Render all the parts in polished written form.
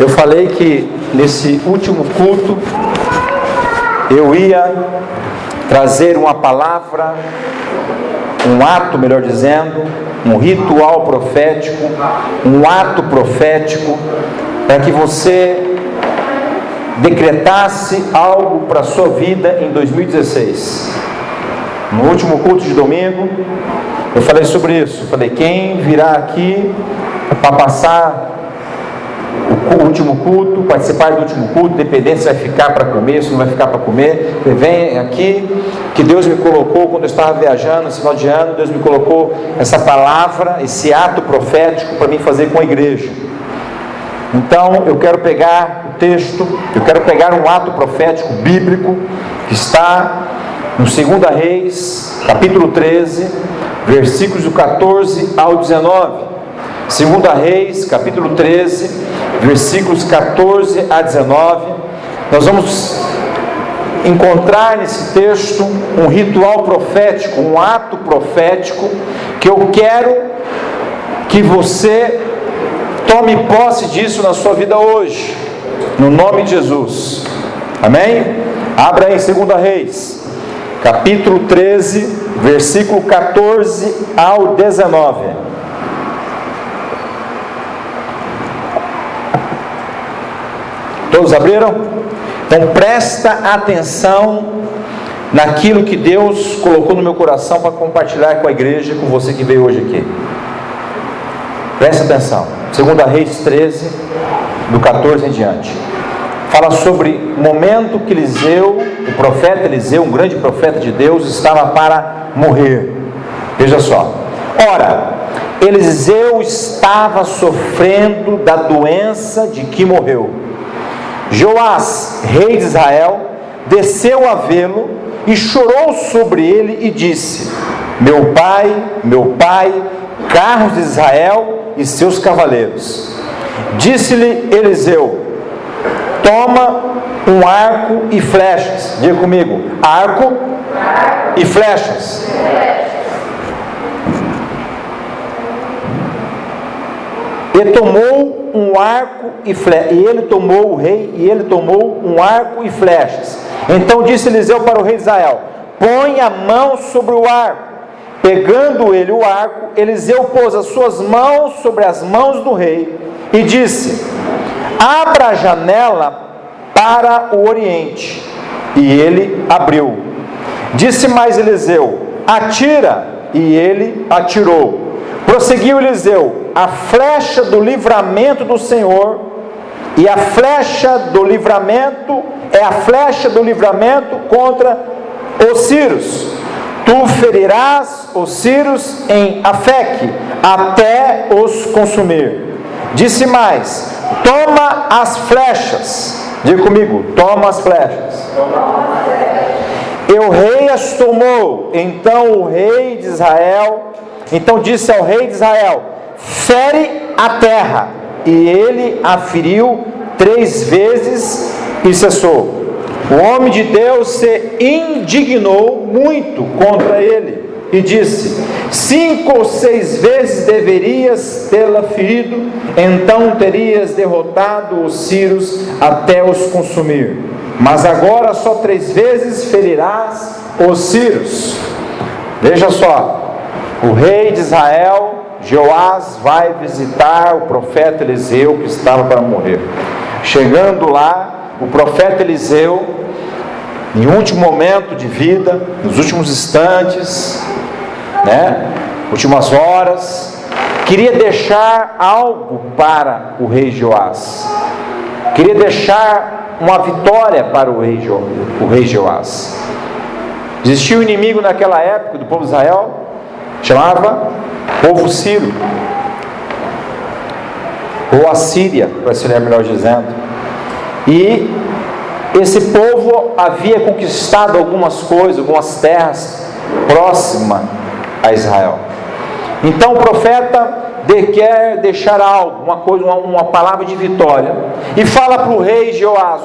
Eu falei que nesse último culto eu ia trazer uma palavra, um ato, melhor dizendo, um ritual profético, um ato profético, para que você decretasse algo para a sua vida em 2016. No último culto de domingo, eu falei sobre isso. Eu falei, quem virá aqui para passar o último culto, participar do último culto, independente se vai ficar para comer, se não vai ficar para comer, vem aqui, que Deus me colocou quando eu estava viajando, esse final de ano, Deus me colocou essa palavra, esse ato profético para mim fazer com a igreja. Então eu quero pegar o texto, eu quero pegar um ato profético bíblico que está no 2 Reis, capítulo 13, versículos do 14 ao 19. 2 Reis, capítulo 13, versículos 14 a 19. Nós vamos encontrar nesse texto um ritual profético, um ato profético, que eu quero que você tome posse disso na sua vida hoje, no nome de Jesus. Amém? Abra aí em 2 Reis, capítulo 13, versículo 14 ao 19. Todos abriram? Então presta atenção naquilo que Deus colocou no meu coração para compartilhar com a igreja, com você que veio hoje aqui. Presta atenção. 2 Reis 13, do 14 em diante. Fala sobre o momento que Eliseu, o profeta Eliseu, um grande profeta de Deus, estava para morrer. Veja só. Ora, Eliseu estava sofrendo da doença de que morreu. Joás, rei de Israel, desceu a vê-lo e chorou sobre ele e disse: meu pai, carros de Israel e seus cavaleiros. Disse-lhe Eliseu: toma um arco e flechas. Diga comigo: arco e flechas. E tomou um arco e flechas. E ele tomou o rei, e ele tomou um arco e flechas. Então disse Eliseu para o rei de Israel: põe a mão sobre o arco. Pegando ele o arco, Eliseu pôs as suas mãos sobre as mãos do rei e disse: abra a janela para o oriente. E ele abriu. Disse mais Eliseu: atira. E ele atirou. Prosseguiu Eliseu: a flecha do livramento do Senhor, e a flecha do livramento é a flecha do livramento contra os sírios. Tu ferirás os sírios em Afeque, até os consumir. Disse mais: toma as flechas. Diga comigo: toma as flechas. E o rei as tomou. Então o rei de Israel, então disse ao rei de Israel: fere a terra. E ele a feriu 3 vezes e cessou. O homem de Deus se indignou muito contra ele e disse: 5 ou 6 vezes deverias tê-la ferido, então terias derrotado os sírios até os consumir. Mas agora só 3 vezes ferirás os sírios. Veja só, o rei de Israel, Joás, vai visitar o profeta Eliseu que estava para morrer. Chegando lá, o profeta Eliseu, em último momento de vida, nos últimos instantes, últimas horas, queria deixar algo para o rei Joás. Queria deixar uma vitória para o rei Joás. Existia um inimigo naquela época do povo de Israel, chamava povo sírio, ou Assíria, para ser melhor dizendo. E esse povo havia conquistado algumas coisas, algumas terras próximas a Israel. Então o profeta quer deixar algo, uma coisa, uma palavra de vitória, e fala para o rei Joás: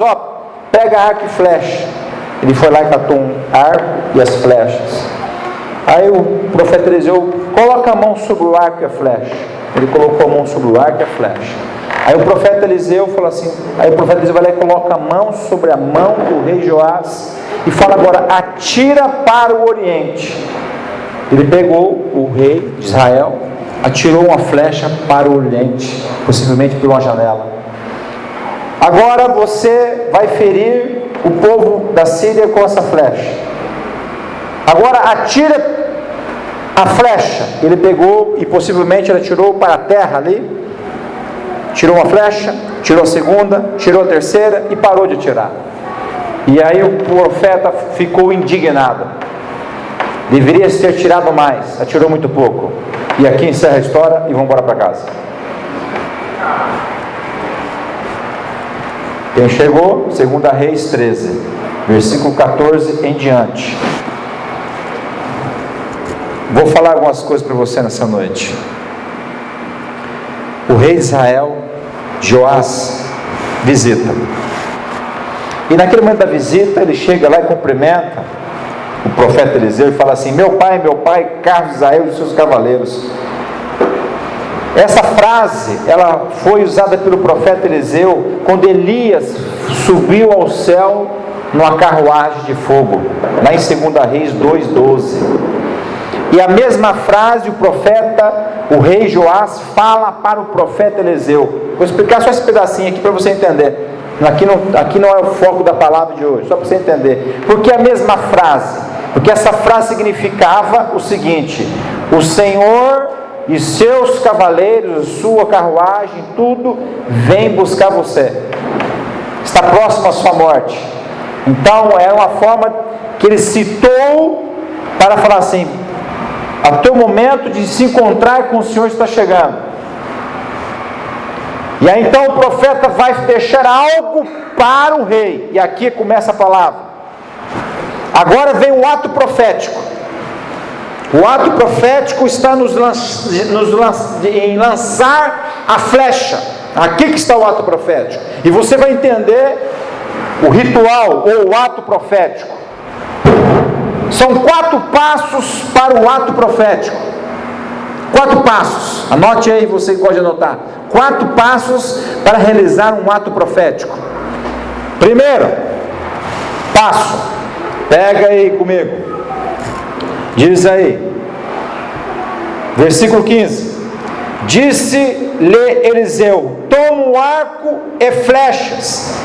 pega arco e flecha. Ele foi lá e catou um arco e as flechas. Aí o profeta Eliseu: coloca a mão sobre o arco e a flecha. Ele colocou a mão sobre o arco e a flecha. Aí o profeta Eliseu fala assim, aí o profeta Eliseu vai lá e coloca a mão sobre a mão do rei Joás e fala agora, atira para o oriente. Ele pegou o rei de Israel, atirou uma flecha para o oriente, possivelmente por uma janela. Agora você vai ferir o povo da Síria com essa flecha. Agora atira a flecha. Ele pegou e possivelmente ele atirou para a terra ali. Tirou uma flecha, tirou a segunda, tirou a terceira e parou de atirar. E aí o profeta ficou indignado. Deveria ter tirado mais, atirou muito pouco. E aqui encerra a história e vamos embora para casa. Quem chegou? 2 Reis 13, versículo 14 em diante. Vou falar algumas coisas para você nessa noite. O rei de Israel, Joás, visita. E naquele momento da visita, ele chega lá e cumprimenta o profeta Eliseu e fala assim: meu pai, carros de Israel e seus cavaleiros. Essa frase, ela foi usada pelo profeta Eliseu quando Elias subiu ao céu numa carruagem de fogo, lá em 2 Reis 2:12. E a mesma frase o profeta, o rei Joás, fala para o profeta Eliseu. Vou explicar só esse pedacinho aqui para você entender. Aqui não é o foco da palavra de hoje, só para você entender. Porque a mesma frase? Porque essa frase significava o seguinte: o Senhor e seus cavaleiros, sua carruagem, tudo vem buscar você. Está próximo à sua morte. Então é uma forma que ele citou para falar assim: o teu momento de se encontrar com o Senhor está chegando. E aí então o profeta vai deixar algo para o rei. E aqui começa a palavra. Agora vem o ato profético. O ato profético está em lançar a flecha. Aqui que está o ato profético. E você vai entender o ritual ou o ato profético. São 4 passos para o ato profético. 4 passos. Anote aí, você pode anotar. 4 passos para realizar um ato profético. Primeiro passo. Pega aí comigo. Diz aí. Versículo 15. Disse-lhe Eliseu: toma um arco e flechas.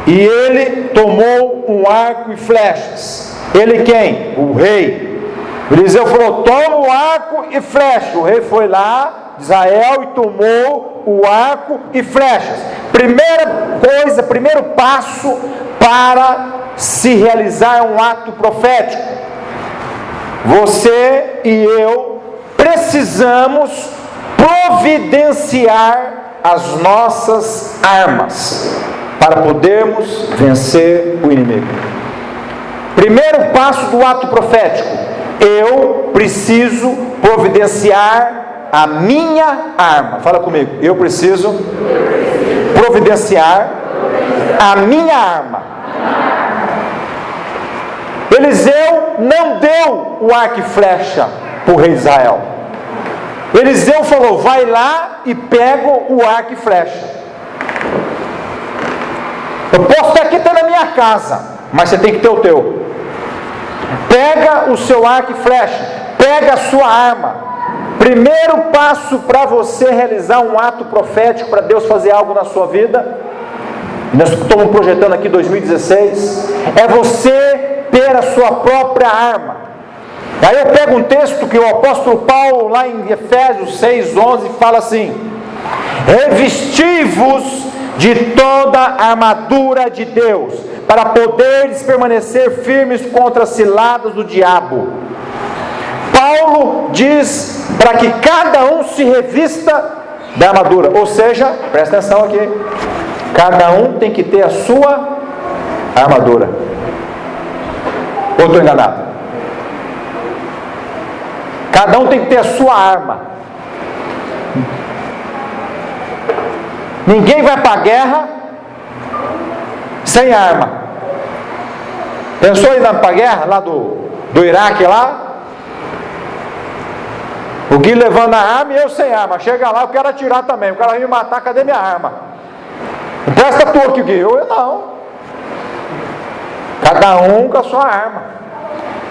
E ele tomou um arco e flechas. Ele quem? O rei. Eliseu falou: toma o arco e flecha. O rei foi lá de Israel e tomou o arco e flechas. Primeira coisa, primeiro passo para se realizar um ato profético. Você e eu precisamos providenciar as nossas armas para podermos vencer o inimigo. Primeiro passo do ato profético: eu preciso providenciar a minha arma. Fala comigo. Eu preciso providenciar a minha arma. Eliseu não deu o arco e flecha para o rei de Israel. Eliseu falou: vai lá e pega o arco e flecha. Eu posso estar aqui na minha casa, mas você tem que ter o teu. Pega o seu arco e flecha, pega a sua arma. Primeiro passo para você realizar um ato profético, para Deus fazer algo na sua vida, nós estamos projetando aqui 2016, é você ter a sua própria arma. Aí eu pego um texto que o apóstolo Paulo, lá em Efésios 6:11, fala assim: revesti-vos de toda a armadura de Deus, para poderes permanecer firmes contra as ciladas do diabo. Paulo diz para que cada um se revista da armadura, ou seja, presta atenção aqui, cada um tem que ter a sua armadura. Ou estou enganado? Cada um tem que ter a sua arma. Ninguém vai para a guerra sem arma. Pensou em ir para a guerra lá do Iraque lá? O Gui levando a arma e eu sem arma. Chega lá, eu quero atirar também. O cara vai me matar, cadê minha arma? Empresta a tua aqui, Gui. Eu não. Cada um com a sua arma.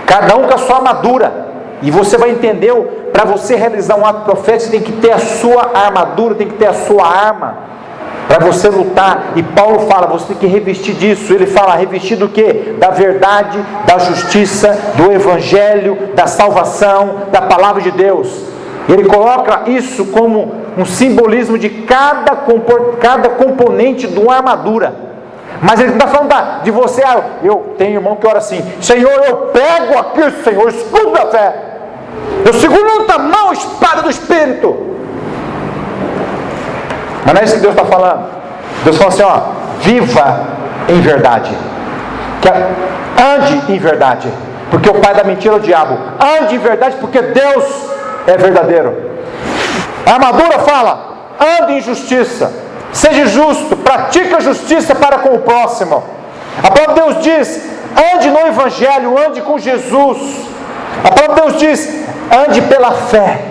Cada um com a sua armadura. E você vai entender, para você realizar um ato profético, você tem que ter a sua armadura, tem que ter a sua arma, para você lutar. E Paulo fala, você tem que revestir disso. Ele fala, revestir do quê? Da verdade, da justiça, do evangelho, da salvação, da palavra de Deus. Ele coloca isso como um simbolismo de cada componente de uma armadura. Mas ele não está falando de você. Eu tenho irmão que ora assim: Senhor, eu pego aqui, Senhor, escudo da fé, eu seguro na mão a espada do Espírito. Mas não é isso que Deus está falando. Deus fala assim: viva em verdade, ande em verdade, porque o pai da mentira é o diabo. Ande em verdade, porque Deus é verdadeiro. A armadura fala: ande em justiça, seja justo, pratique a justiça para com o próximo. A palavra de Deus diz: ande no evangelho, ande com Jesus. A palavra de Deus diz: ande pela fé,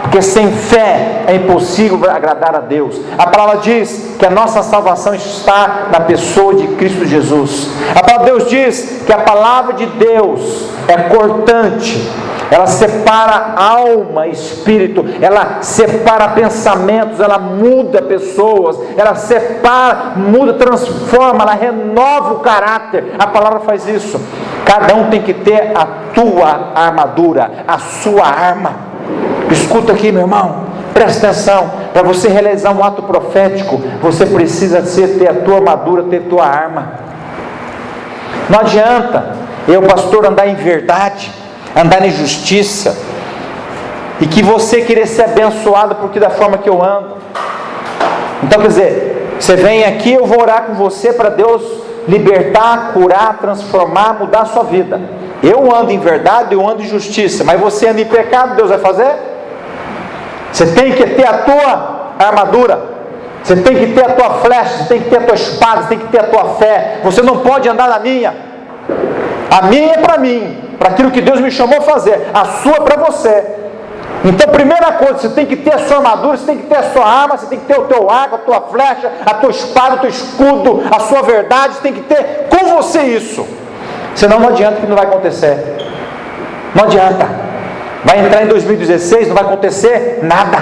porque sem fé é impossível agradar a Deus. A palavra diz que a nossa salvação está na pessoa de Cristo Jesus. A palavra de Deus diz que a palavra de Deus é cortante, ela separa alma e espírito, ela separa pensamentos, ela muda pessoas, ela separa, muda, transforma, ela renova o caráter. A palavra faz isso. Cada um tem que ter a tua armadura, a sua arma. Escuta aqui, meu irmão, presta atenção. Para você realizar um ato profético, você precisa ter a tua armadura, ter a tua arma. Não adianta eu, pastor, andar em verdade, andar em justiça, e que você querer ser abençoado porque da forma que eu ando. Então, quer dizer, você vem aqui, eu vou orar com você para Deus libertar, curar, transformar, mudar a sua vida. Eu ando em verdade, eu ando em justiça, mas você anda em pecado, Deus vai fazer? Você tem que ter a tua armadura, você tem que ter a tua flecha, você tem que ter a tua espada, você tem que ter a tua fé. Você não pode andar na minha. A minha é para mim, para aquilo que Deus me chamou a fazer. A sua é para você. Então, primeira coisa, você tem que ter a sua armadura, você tem que ter a sua arma, você tem que ter o teu arco, a tua flecha, a tua espada, o teu escudo, a sua verdade. Você tem que ter com você isso. Senão não adianta, que não vai acontecer. Não adianta. Vai entrar em 2016, não vai acontecer nada.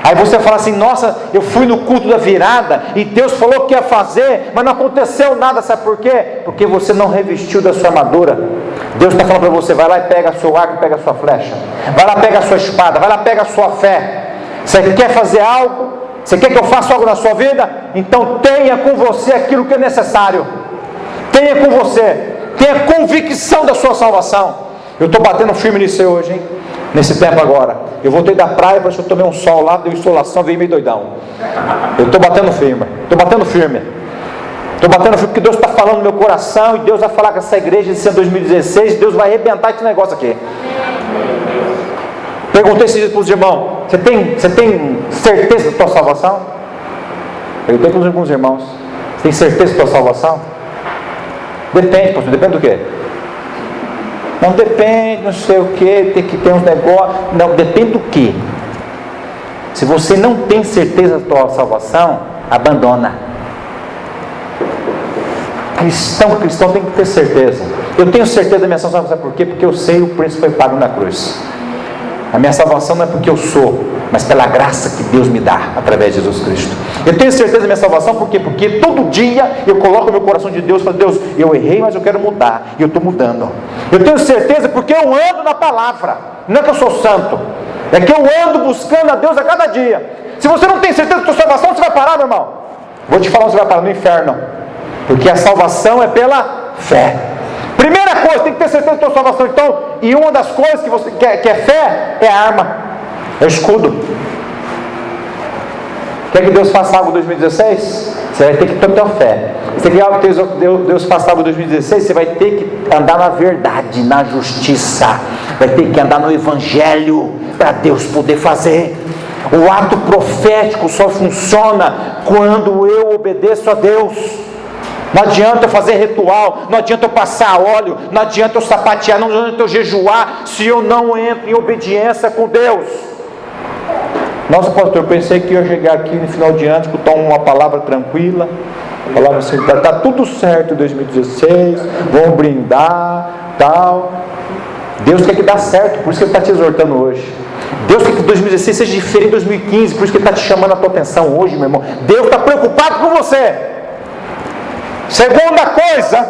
Aí você fala assim: nossa, eu fui no culto da virada e Deus falou que ia fazer, mas não aconteceu nada. Sabe por quê? Porque você não revestiu da sua armadura. Deus está falando para você: vai lá e pega seu arco, pega a sua flecha, vai lá, pega a sua espada, vai lá, pega a sua fé. Você quer fazer algo? Você quer que eu faça algo na sua vida? Então tenha com você aquilo que é necessário. Tenha com você, tenha convicção da sua salvação. Eu estou batendo firme nisso aí hoje, hein? Nesse tempo agora. Eu voltei da praia, parece que eu tomei um sol lá, deu insolação, veio meio doidão. Eu estou batendo firme. Estou batendo firme. Estou batendo firme porque Deus está falando no meu coração. E Deus vai falar com essa igreja em 2016. Deus vai arrebentar esse negócio aqui. Perguntei esses dias para os irmãos: você tem certeza da tua salvação? Perguntei para alguns irmãos: você tem certeza da tua salvação? Depende, pastor. Depende do quê? Não depende, não sei o que, tem que ter uns negócios. Não, depende do que. Se você não tem certeza da tua salvação, abandona. Cristão tem que ter certeza. Eu tenho certeza da minha salvação, sabe por quê? Porque eu sei o preço que foi pago na cruz. A minha salvação não é porque eu sou, mas pela graça que Deus me dá através de Jesus Cristo. Eu tenho certeza da minha salvação, por quê? Porque todo dia eu coloco o meu coração de Deus e falo: Deus, eu errei, mas eu quero mudar, e eu estou mudando. Eu tenho certeza porque eu ando na palavra. Não é que eu sou santo, é que eu ando buscando a Deus a cada dia. Se você não tem certeza da sua salvação, você vai parar, meu irmão. Vou te falar onde você vai parar: no inferno. Porque a salvação é pela fé. Primeira coisa, tem que ter certeza da tua salvação. Então, e uma das coisas que você quer, que é fé, é a arma, é o escudo. Quer que Deus faça algo em 2016? Você vai ter que ter a fé. Você quer algo que Deus faça algo em 2016? Você vai ter que andar na verdade, na justiça. Vai ter que andar no evangelho para Deus poder fazer. O ato profético só funciona quando eu obedeço a Deus. Não adianta eu fazer ritual, não adianta eu passar óleo, não adianta eu sapatear, não adianta eu jejuar, se eu não entro em obediência com Deus. Nossa, pastor, eu pensei que eu ia chegar aqui no final de ano, escutar uma palavra tranquila, palavra assim, está tudo certo em 2016, vamos brindar, tal. Deus quer que dá certo, por isso que Ele está te exortando hoje. Deus quer que 2016 seja diferente de 2015, por isso que Ele está te chamando a tua atenção hoje, meu irmão. Deus está preocupado com você. Segunda coisa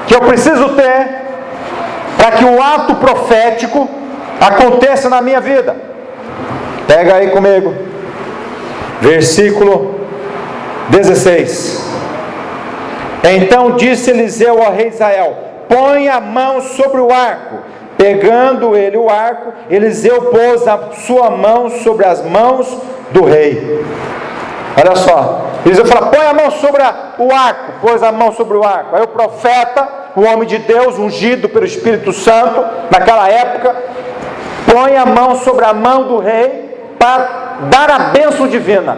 que eu preciso ter para que o ato profético aconteça na minha vida. Pega aí comigo, versículo 16. Então disse Eliseu ao rei Israel: põe a mão sobre o arco. Pegando ele o arco, Eliseu pôs a sua mão sobre as mãos do rei. Olha só, Eliseu fala: põe a mão sobre o arco. Pôs a mão sobre o arco. Aí o profeta, o homem de Deus, ungido pelo Espírito Santo, naquela época, põe a mão sobre a mão do rei para dar a bênção divina.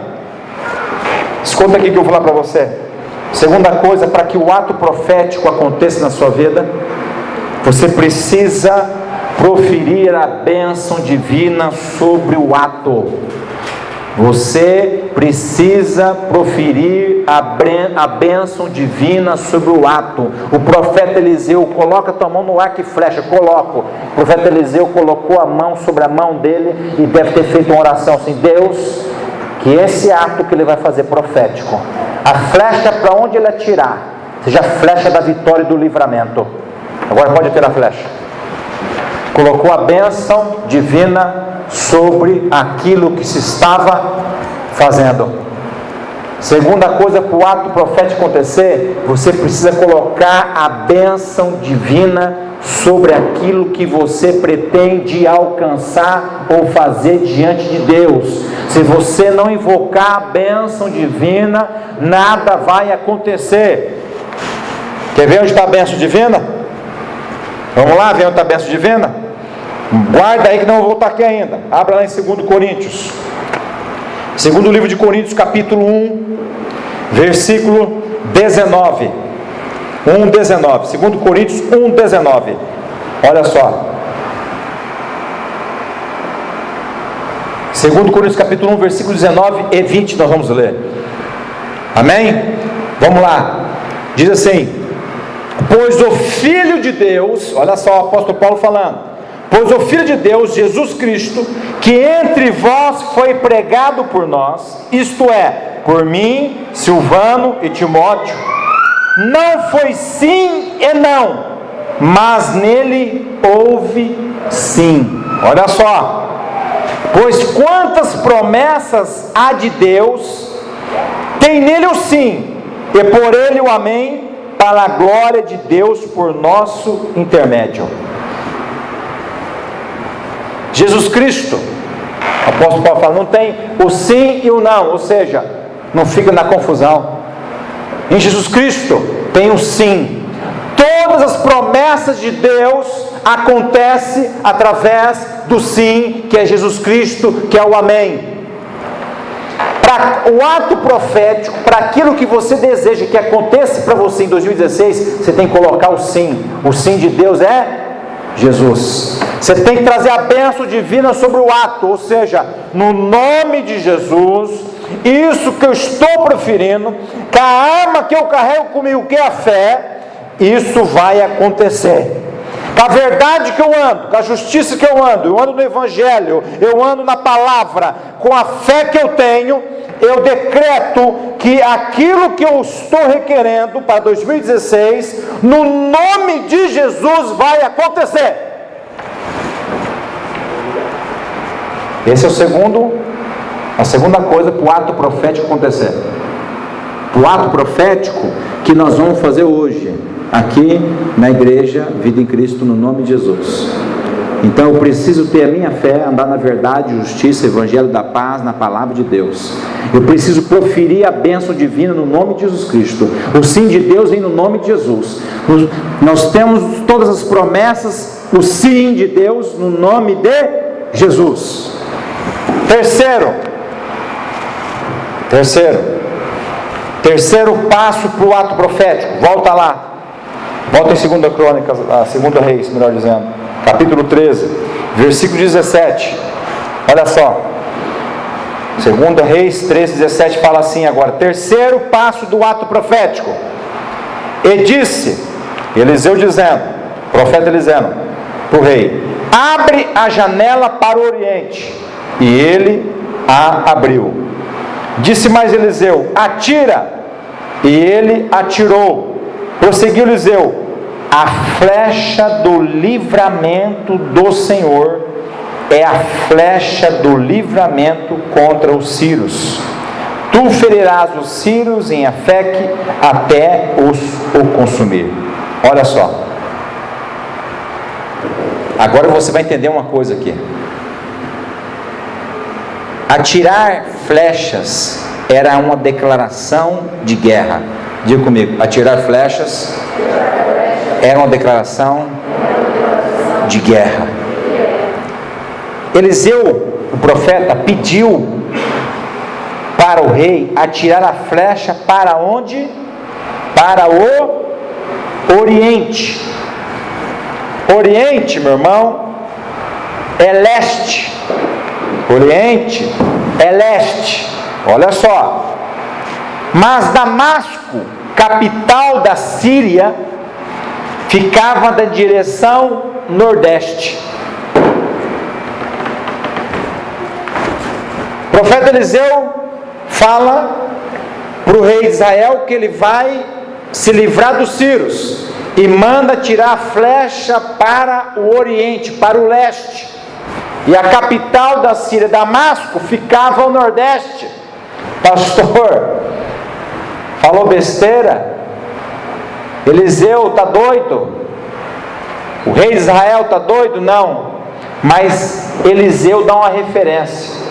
Escuta aqui que eu vou falar para você. Segunda coisa, para que o ato profético aconteça na sua vida, você precisa proferir a bênção divina sobre o ato. Você precisa proferir a bênção divina sobre o ato. O profeta Eliseu: coloca tua mão no arco e flecha. Coloco. O profeta Eliseu colocou a mão sobre a mão dele e deve ter feito uma oração assim: Deus, que esse ato que ele vai fazer profético, a flecha para onde ele atirar, seja a flecha da vitória e do livramento. Agora pode ter a flecha. Colocou a bênção divina sobre aquilo que se estava fazendo. Segunda coisa, para o ato profético acontecer, você precisa colocar a bênção divina sobre aquilo que você pretende alcançar ou fazer diante de Deus. Se você não invocar a bênção divina, nada vai acontecer. Quer ver onde está a bênção divina? Vamos lá ver onde está a bênção divina? Guarda aí que não vou voltar aqui ainda. Abra lá em 2 Coríntios. Segundo livro de Coríntios, capítulo 1, versículo 19. 1:19. 2 Coríntios 1:19. Olha só. 2 Coríntios capítulo 1, versículo 19 e 20 nós vamos ler. Amém? Vamos lá. Diz assim: pois o Filho de Deus, olha só o apóstolo Paulo falando, pois o Filho de Deus, Jesus Cristo, que entre vós foi pregado por nós, isto é, por mim, Silvano e Timóteo, não foi sim e não, mas nele houve sim. Olha só, pois quantas promessas há de Deus, tem nele o sim, e por ele o amém, para a glória de Deus por nosso intermédio. Jesus Cristo, o apóstolo Paulo fala, não tem o sim e o não, ou seja, não fica na confusão. Em Jesus Cristo tem o sim. Todas as promessas de Deus acontecem através do sim, que é Jesus Cristo, que é o amém. Para o ato profético, para aquilo que você deseja que aconteça para você em 2016, você tem que colocar o sim. O sim de Deus é Jesus. Você tem que trazer a bênção divina sobre o ato, ou seja, no nome de Jesus, isso que eu estou proferindo, que a arma que eu carrego comigo, que é a fé, isso vai acontecer. Com a verdade que eu ando, com a justiça que eu ando no Evangelho, eu ando na palavra, com a fé que eu tenho, eu decreto que aquilo que eu estou requerendo para 2016, no nome de Jesus, vai acontecer. Esse é a segunda coisa para o ato profético acontecer. O ato profético que nós vamos fazer hoje, aqui na igreja Vida em Cristo, no nome de Jesus. Então eu preciso ter a minha fé, andar na verdade, justiça, evangelho da paz, na palavra de Deus. Eu preciso proferir a bênção divina no nome de Jesus Cristo. O sim de Deus vem no nome de Jesus. Nós temos todas as promessas, o sim de Deus no nome de Jesus. Terceiro, Terceiro passo para o ato profético. Volta lá. Volta em 2 Crônicas, 2 Reis, melhor dizendo. Capítulo 13, versículo 17. Olha só. 2 Reis 13, 17 fala assim agora. Terceiro passo do ato profético. E disse, Eliseu dizendo, profeta dizendo para o rei: abre a janela para o oriente. E ele a abriu. Disse mais Eliseu: atira. E ele atirou. Prosseguiu Eliseu: a flecha do livramento do Senhor é a flecha do livramento contra os sírios. Tu ferirás os sírios em Afeque até o consumir. Olha só. Agora você vai entender uma coisa aqui. Atirar flechas era uma declaração de guerra. Diga comigo: atirar flechas era uma declaração de guerra. Eliseu, o profeta, pediu para o rei atirar a flecha para onde? Para o Oriente. Oriente, meu irmão, é leste. Oriente é leste. Olha só. Mas Damasco, capital da Síria, ficava da direção nordeste. O profeta Eliseu fala para o rei de Israel que ele vai se livrar dos sírios e manda tirar a flecha para o oriente, para o leste. E a capital da Síria, Damasco, ficava ao nordeste. Pastor, falou besteira? Eliseu está doido? O rei de Israel está doido? Não. Mas Eliseu dá uma referência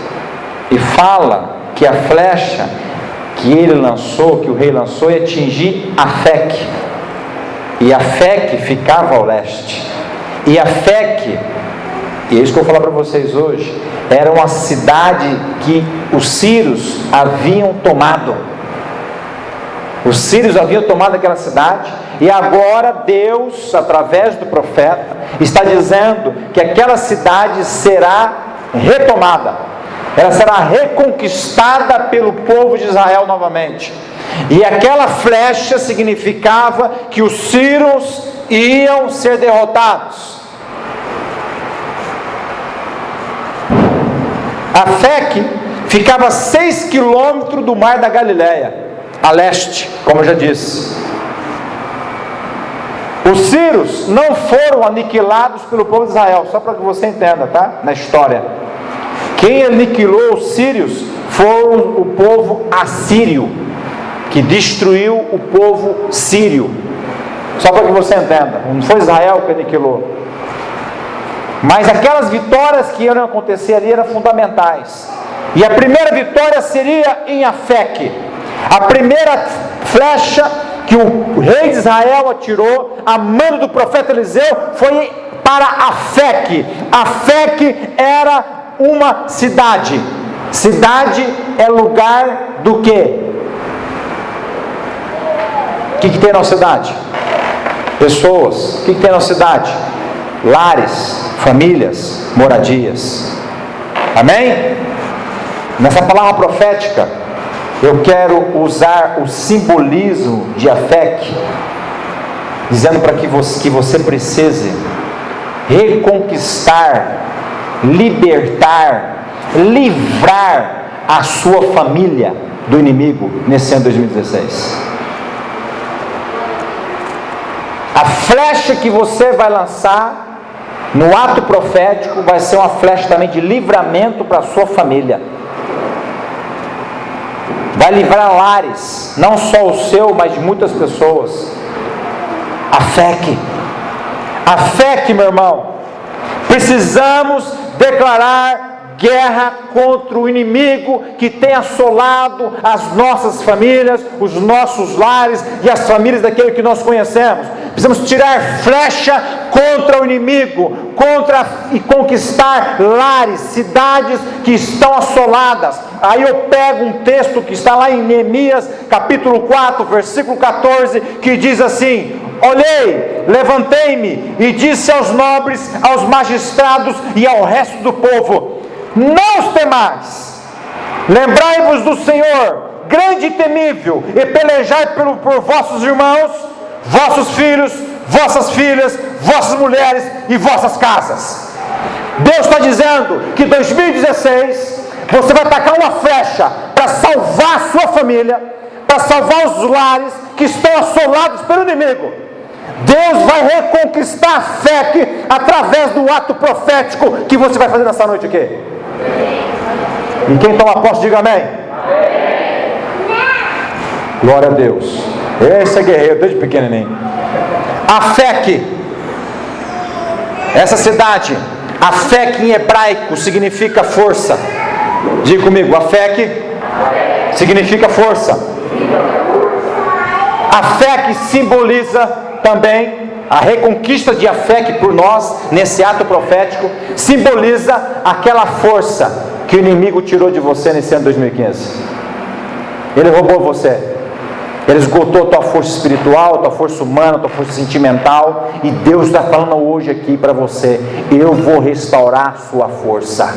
e fala que a flecha que ele lançou, que o rei lançou, ia atingir Afeque. E Afeque ficava ao leste. E Afeque, e é isso que eu vou falar para vocês hoje, era uma cidade que os sírios haviam tomado. Os sírios haviam tomado aquela cidade, e agora Deus, através do profeta, está dizendo que aquela cidade será retomada. Ela será reconquistada pelo povo de Israel novamente. E aquela flecha significava que os sírios iam ser derrotados. Afeque ficava a 6 quilômetros do mar da Galileia, a leste, como eu já disse. Os sírios não foram aniquilados pelo povo de Israel, só para que você entenda, tá? Na história. Quem aniquilou os sírios foi o povo assírio, que destruiu o povo sírio. Só para que você entenda, não foi Israel que aniquilou. Mas aquelas vitórias que iam acontecer ali eram fundamentais. E a primeira vitória seria em Afeque. A primeira flecha que o rei de Israel atirou, a mando do profeta Eliseu, foi para Afeque. Afeque era uma cidade. Cidade é lugar do quê? O que tem na cidade? Pessoas. O que tem na cidade? Lares, famílias, moradias. Amém? Nessa palavra profética, eu quero usar o simbolismo de Afeque, dizendo para que você precise reconquistar, libertar, livrar a sua família do inimigo nesse ano 2016. A flecha que você vai lançar no ato profético vai ser uma flecha também de livramento para a sua família. Vai livrar lares, não só o seu, mas de muitas pessoas. Afeque, meu irmão. Precisamos declarar guerra contra o inimigo que tem assolado as nossas famílias, os nossos lares e as famílias daquele que nós conhecemos. precisamos tirar flecha contra o inimigo, e conquistar lares, cidades que estão assoladas. Aí eu pego um texto que está lá em Neemias, capítulo 4, versículo 14, que diz assim: olhei, levantei-me e disse aos nobres, aos magistrados e ao resto do povo: não os temais, lembrai-vos do Senhor, grande e temível, e pelejai por vossos irmãos, vossos filhos, vossas filhas, vossas mulheres e vossas casas. Deus está dizendo que em 2016 você vai tacar uma flecha para salvar a sua família, para salvar os lares que estão assolados pelo inimigo. Deus vai reconquistar a fé através do ato profético que você vai fazer nessa noite aqui. E quem toma posse, diga amém. Glória a Deus. Esse é guerreiro desde pequenininho. Afec, essa cidade, Afec em hebraico significa força. Diga comigo, Afec significa força. Afec simboliza também a reconquista de Afec por nós, nesse ato profético, simboliza aquela força que o inimigo tirou de você nesse ano 2015. Ele roubou você. Ele esgotou a tua força espiritual, a tua força humana, a tua força sentimental. E Deus está falando hoje aqui para você: eu vou restaurar a sua força.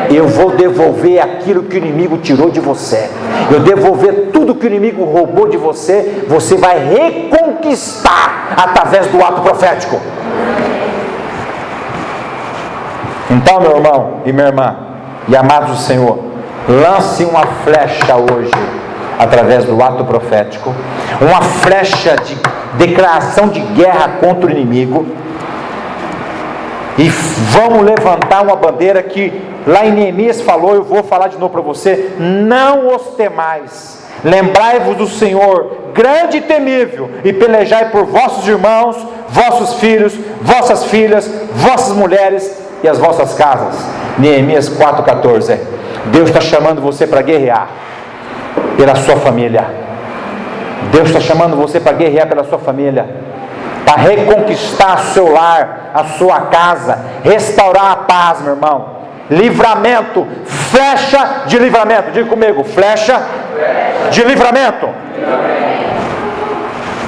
Eu vou devolver aquilo que o inimigo tirou de você. Eu devolver tudo que o inimigo roubou de você. Você vai reconquistar através do ato profético. Então, meu irmão e minha irmã, e amados do Senhor, lance uma flecha hoje através do ato profético, uma flecha de declaração de guerra contra o inimigo, e vamos levantar uma bandeira que lá em Neemias falou. Eu vou falar de novo para você: não os temais, lembrai-vos do Senhor, grande e temível, e pelejai por vossos irmãos, vossos filhos, vossas filhas, vossas mulheres e as vossas casas. Neemias 4,14. Deus está chamando você para guerrear pela sua família. Deus está chamando você para guerrear pela sua família, para reconquistar o seu lar, a sua casa, restaurar a paz, meu irmão. Livramento, flecha de livramento. Diga comigo, flecha de livramento.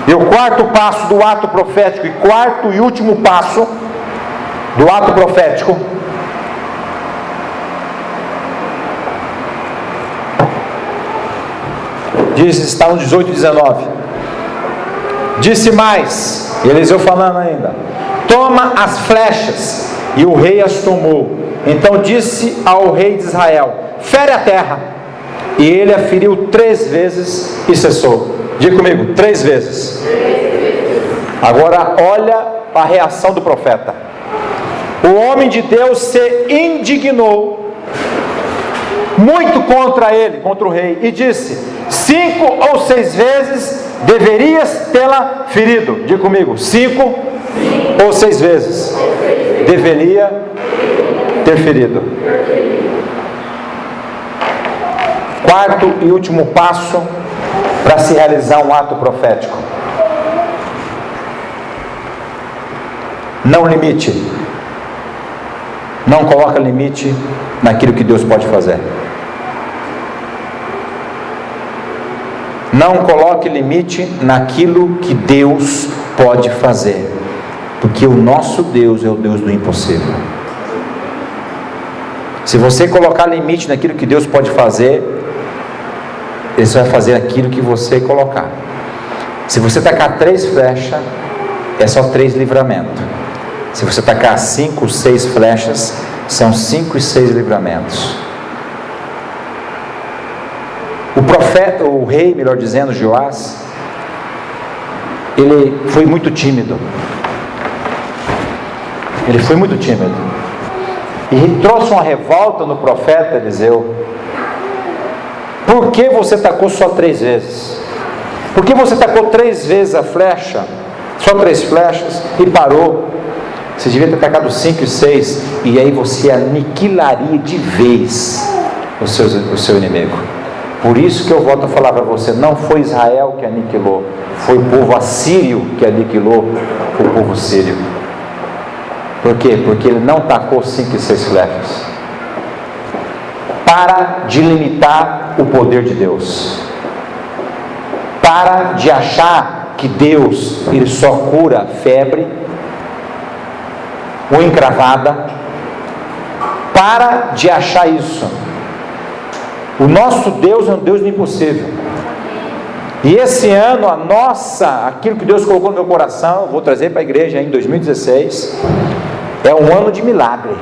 E o quarto passo do ato profético, e quarto e último passo do ato profético, diz, está no 18 e 19. Disse mais, Eliseu falando ainda: toma as flechas. E o rei as tomou. Então disse ao rei de Israel: fere a terra. E ele a feriu 3 vezes e cessou. Diga comigo, 3 vezes. Agora olha a reação do profeta. O homem de Deus se indignou muito contra ele, contra o rei, e disse: 5 ou 6 vezes deverias tê-la ferido. Diga comigo, 5 ou 6 vezes deveria ter ferido. Quarto e último passo para se realizar um ato profético: não limite. Não coloca limite naquilo que Deus pode fazer. Não coloque limite naquilo que Deus pode fazer, porque o nosso Deus é o Deus do impossível. Se você colocar limite naquilo que Deus pode fazer, Ele vai fazer aquilo que você colocar. Se você tacar 3 flechas, é só 3 livramentos. Se você tacar 5, 6 flechas, são 5 e 6 livramentos. O profeta, o rei, melhor dizendo, Joás, ele foi muito tímido. Ele foi muito tímido. E trouxe uma revolta no profeta Eliseu. Por que você tacou só 3 vezes? Por que você tacou 3 vezes a flecha? Só 3 flechas e parou. Você devia ter tacado 5 e 6, e aí você aniquilaria de vez o seu inimigo. Por isso que eu volto a falar para você, não foi Israel que aniquilou, foi o povo assírio que aniquilou o povo sírio. Por quê? Porque ele não tacou 5 e 6 flechas. Para de limitar o poder de Deus. Para de achar que Deus, Ele só cura febre ou encravada. Para de achar isso. O nosso Deus é um Deus do impossível. E esse ano, aquilo que Deus colocou no meu coração, eu vou trazer para a igreja em 2016, é um ano de milagre.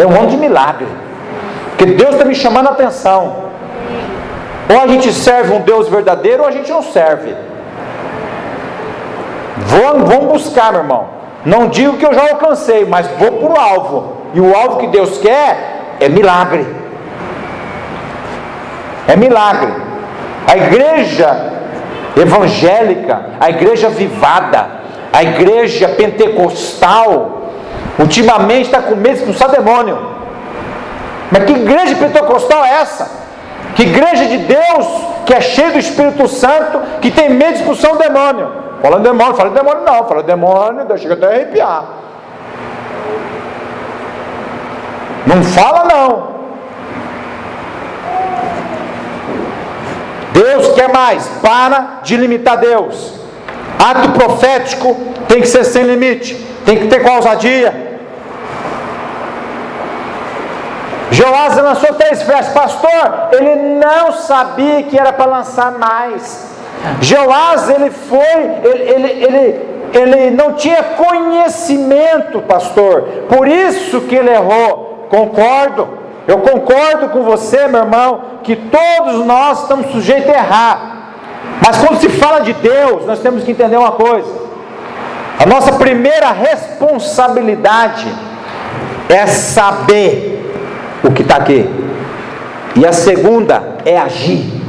É um ano de milagre. Porque Deus está me chamando a atenção. Ou a gente serve um Deus verdadeiro, ou a gente não serve. Vamos buscar, meu irmão. Não digo que eu já alcancei, mas vou para o alvo. E o alvo que Deus quer é milagre. É milagre. A igreja evangélica, a igreja avivada, a igreja pentecostal, ultimamente está com medo de expulsar demônio. Mas que igreja pentecostal é essa? Que igreja de Deus, que é cheia do Espírito Santo, que tem medo de expulsar o demônio? Fala de demônio não, fala de demônio, chega até a arrepiar. Não fala não. Deus quer mais. Para de limitar Deus. Ato profético tem que ser sem limite, tem que ter com ousadia. Joás lançou 3 flechas. Pastor, ele não sabia que era para lançar mais. Joás, ele não tinha conhecimento, pastor, por isso que ele errou. Eu concordo com você, meu irmão, que todos nós estamos sujeitos a errar. Mas quando se fala de Deus, nós temos que entender uma coisa. A nossa primeira responsabilidade é saber o que está aqui, e a segunda é agir.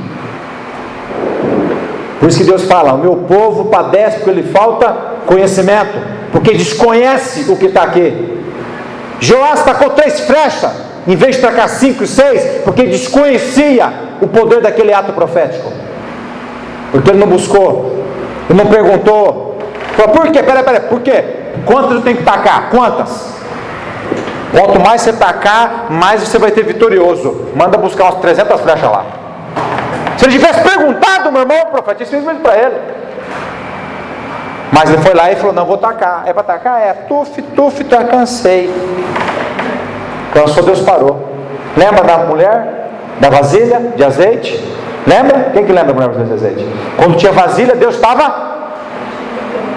Por isso que Deus fala: o meu povo padece porque lhe falta conhecimento, porque desconhece o que está aqui. Joás tacou 3 flechas em vez de tacar 5 e 6, porque desconhecia o poder daquele ato profético, porque ele não buscou, ele não perguntou. Falou: por quê? Peraí, por quê? Quantas eu tenho que tacar? Quantas? Quanto mais você tacar, mais você vai ter vitorioso. Manda buscar umas 300 flechas lá. Se ele tivesse perguntado, meu irmão, o profeta tinha feito para ele. Mas ele foi lá e falou: não, vou tacar. É para tacar? É. Tuf, já cansei. Cansou, Deus parou. Lembra da mulher? Da vasilha de azeite? Lembra? Quem que lembra da mulher da vasilha de azeite? Quando tinha vasilha, Deus estava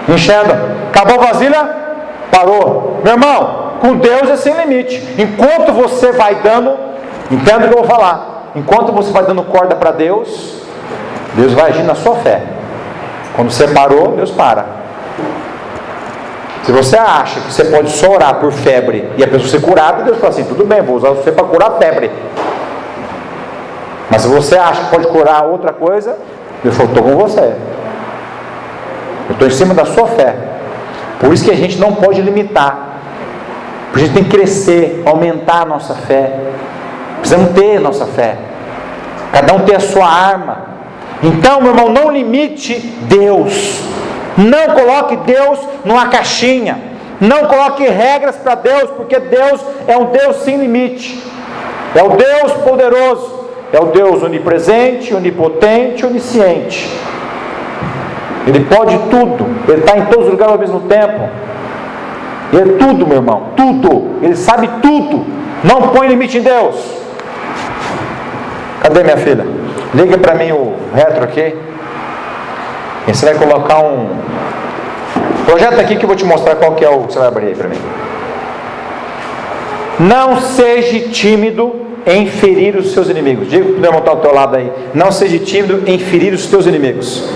enchendo. Acabou a vasilha, parou. Meu irmão, com Deus é sem limite. Enquanto você vai dando, entenda o que eu vou falar, enquanto você vai dando corda para Deus, Deus vai agir na sua fé. Quando você parou, Deus para. Se você acha que você pode só orar por febre e a pessoa ser curada, Deus fala assim: tudo bem, vou usar você para curar a febre. Mas se você acha que pode curar outra coisa, Deus falou: estou com você, eu estou em cima da sua fé. Por isso que a gente não pode limitar. A gente tem que crescer, aumentar a nossa fé. Precisamos ter a nossa fé. Cada um tem a sua arma. Então, meu irmão, não limite Deus. Não coloque Deus numa caixinha. Não coloque regras para Deus, porque Deus é um Deus sem limite. É o Deus poderoso. É o Deus onipresente, onipotente, onisciente. Ele pode tudo. Ele está em todos os lugares ao mesmo tempo. Ele é tudo, meu irmão, tudo. Ele sabe tudo. Não põe limite em Deus. Cadê minha filha? Liga para mim o retro aqui. E você vai colocar um... Projeta aqui que eu vou te mostrar qual que é o que você vai abrir aí para mim. Não seja tímido em ferir os seus inimigos. Diga para o meu irmão que está ao teu lado aí. Não seja tímido em ferir os teus inimigos.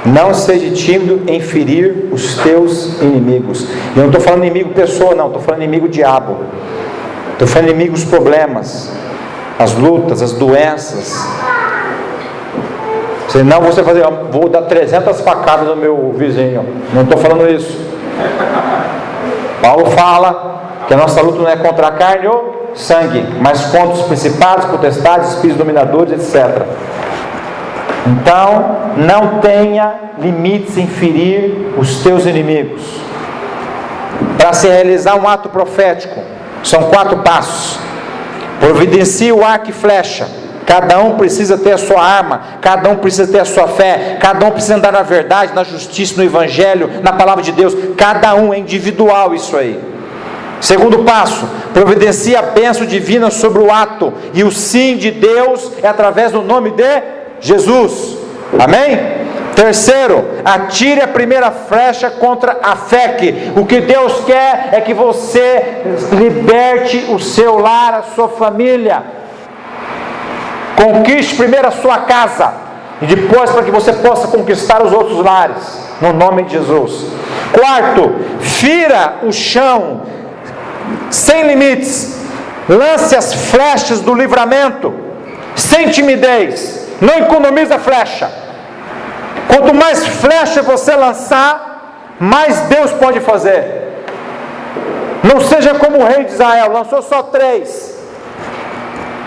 Não seja tímido em ferir os teus inimigos. Eu não estou falando inimigo pessoa, não. Estou falando inimigo diabo. Estou falando inimigo os problemas, as lutas, as doenças. Senão você vai fazer: vou dar 300 facadas no meu vizinho. Não estou falando isso. Paulo fala que a nossa luta não é contra a carne ou sangue, mas contra os principados, potestades, espíritos dominadores, etc. Então, não tenha limites em ferir os teus inimigos. Para se realizar um ato profético, são 4 passos. Providencie o arco e flecha. Cada um precisa ter a sua arma, cada um precisa ter a sua fé, cada um precisa andar na verdade, na justiça, no evangelho, na palavra de Deus. Cada um é individual isso aí. Segundo passo, providencie a bênção divina sobre o ato, e o sim de Deus é através do nome de Jesus. Amém? Terceiro, atire a primeira flecha contra a FEC. O que Deus quer é que você liberte o seu lar, a sua família. Conquiste primeiro a sua casa, e depois para que você possa conquistar os outros lares, no nome de Jesus. Quarto, fira o chão sem limites. Lance as flechas do livramento sem timidez. Não economiza flecha. Quanto mais flecha você lançar, mais Deus pode fazer. Não seja como o rei de Israel, lançou só 3,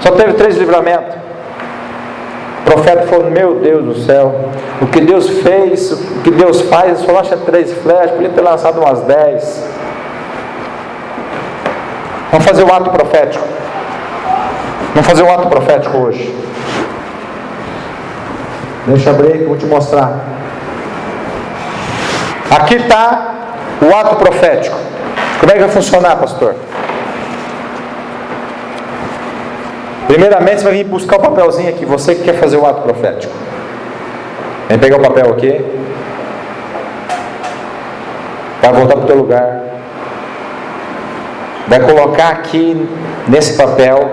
só teve 3 livramentos. O profeta falou: meu Deus do céu, o que Deus fez, o que Deus faz, só lança 3 flechas, podia ter lançado umas 10. Vamos fazer o ato profético. Vamos fazer o ato profético hoje. Deixa eu abrir que eu vou te mostrar. Aqui está o ato profético. Como é que vai funcionar, pastor? Primeiramente você vai vir buscar o papelzinho aqui. Você que quer fazer o ato profético, vem pegar o papel aqui. Vai voltar para o teu lugar. Vai colocar aqui nesse papel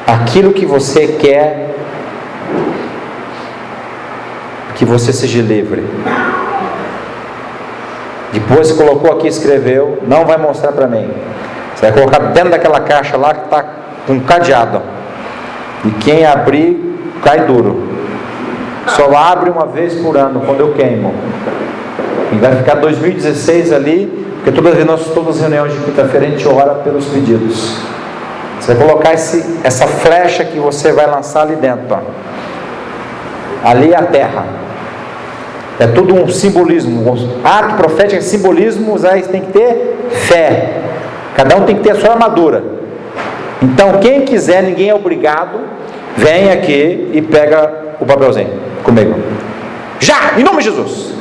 aquilo que você quer que você seja livre. Depois você colocou aqui, escreveu, não vai mostrar para mim. Você vai colocar dentro daquela caixa lá que está com cadeado. E quem abrir, cai duro. Só abre uma vez por ano, quando eu queimo. E vai ficar 2016 ali, porque todas as reuniões de quinta-feira a gente ora pelos pedidos. Você vai colocar essa flecha que você vai lançar ali dentro. Ó. Ali é a terra. É tudo um simbolismo. Ato profético é simbolismo, aí tem que ter fé. Cada um tem que ter a sua armadura. Então quem quiser, ninguém é obrigado, vem aqui e pega o papelzinho comigo. Já! Em nome de Jesus!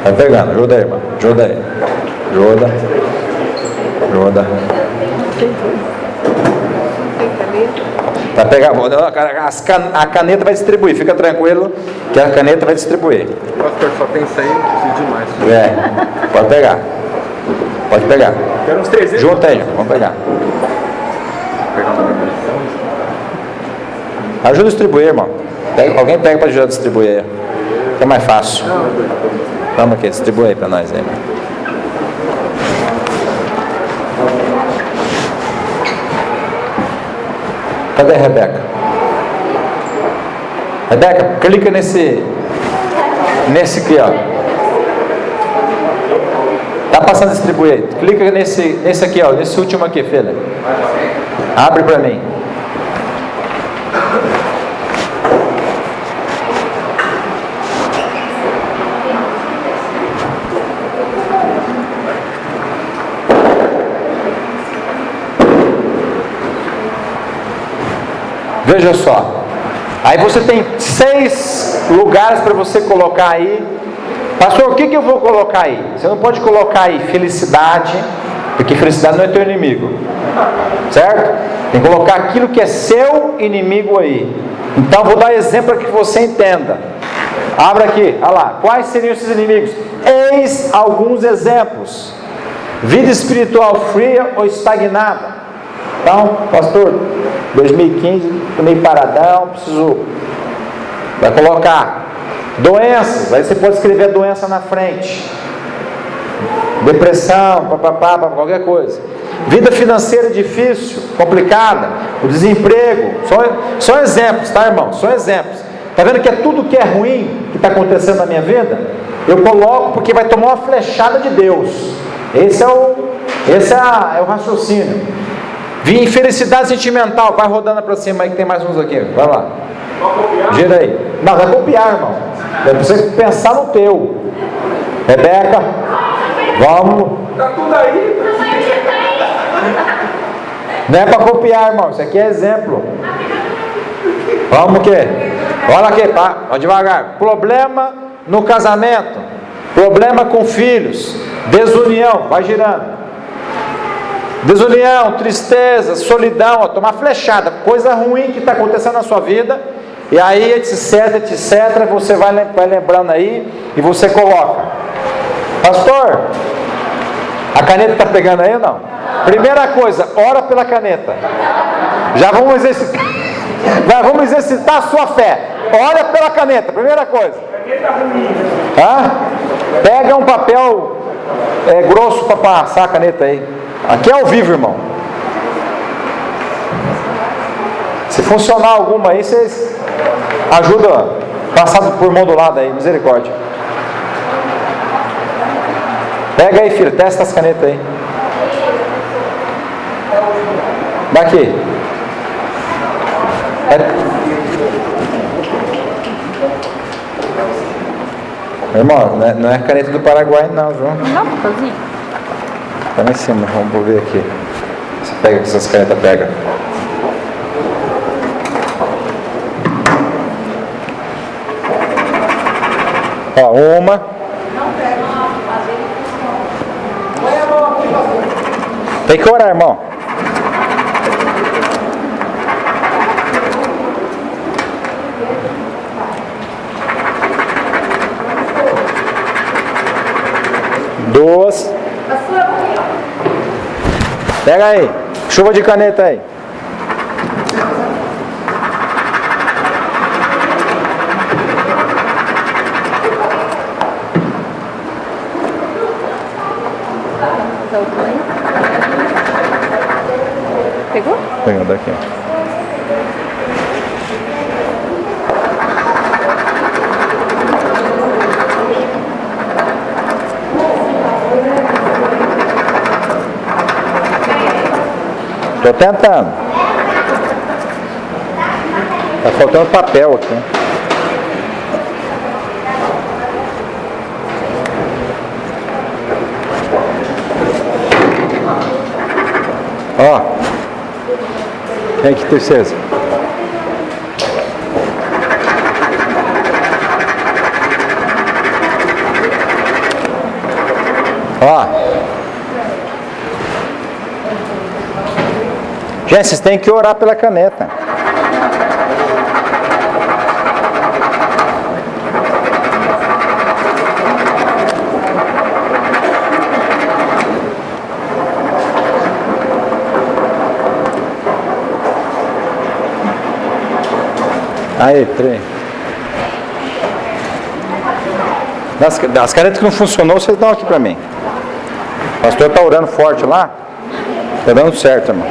Vai pegando, ajuda aí, irmão. Ajuda aí. Ajuda. Vai pegar, a caneta vai distribuir, fica tranquilo que a caneta vai distribuir. Pastor, só pensa aí, preciso demais. Pode pegar. Pode pegar. Quero uns 300. Junta aí, vamos pegar. Ajuda a distribuir, irmão. Alguém pega para ajudar a distribuir aí. Fica mais fácil. Vamos aqui, distribui aí para nós aí. Cadê a Rebeca? Rebeca, clica nesse aqui, ó. Tá passando a distribuir aí. Clica nesse aqui, ó. Nesse último aqui, filha. Abre para mim. Veja só, aí você tem 6 lugares para você colocar aí. Pastor, o que eu vou colocar aí? Você não pode colocar aí felicidade, porque felicidade não é teu inimigo, certo? Tem que colocar aquilo que é seu inimigo aí. Então vou dar exemplo para que você entenda. Abra aqui, olha lá, quais seriam esses inimigos? Eis alguns exemplos: vida espiritual fria ou estagnada. Então, pastor, 2015, estou meio paradão, preciso. Vai colocar doenças, aí você pode escrever a doença na frente. Depressão, papapá, qualquer coisa. vida financeira difícil, complicada, o desemprego, são exemplos, tá, irmão? São exemplos. Está vendo que é tudo que é ruim que está acontecendo na minha vida? Eu coloco porque vai tomar uma flechada de Deus. Esse é o raciocínio. Vi infelicidade sentimental. Vai rodando para cima aí que tem mais uns aqui. Vai lá. Gira aí. Não, vai copiar, irmão. É para você pensar no teu. Rebeca, vamos. Tá tudo aí. Não é para copiar, irmão. Isso aqui é exemplo. Vamos o quê? Olha aqui, tá? Vamos devagar. Problema no casamento. Problema com filhos. Desunião. Vai girando. Desunião, tristeza, solidão. Ó, tomar flechada. Coisa ruim que está acontecendo na sua vida. E aí, etc. Você vai lembrando aí. E você coloca. Pastor, a caneta está pegando aí ou não? Primeira coisa, ora pela caneta. Já vamos exercitar a sua fé. Ora pela caneta, primeira coisa. Pega um papel grosso para passar a caneta aí. Aqui é ao vivo, irmão. Se funcionar alguma aí, vocês ajudam a passar por mão do lado aí, misericórdia. Pega aí, filho, testa as canetas aí. Daqui. Irmão, não é a caneta do Paraguai não, viu? Não, papelzinho. Tá lá em cima, vamos ver aqui. Você pega que essas canetas pega. Ó, uma. Tem que orar, irmão. Duas. Pega aí. Chuva de caneta aí. Pegou? Pegou daqui. Tô tentando. Tá faltando papel aqui. Ó. Tem que ter certeza. Ó. Gente, vocês têm que orar pela caneta. Aí, trem. As canetas que não funcionou, vocês dão aqui pra mim. O pastor tá orando forte lá. Tá dando certo, irmão.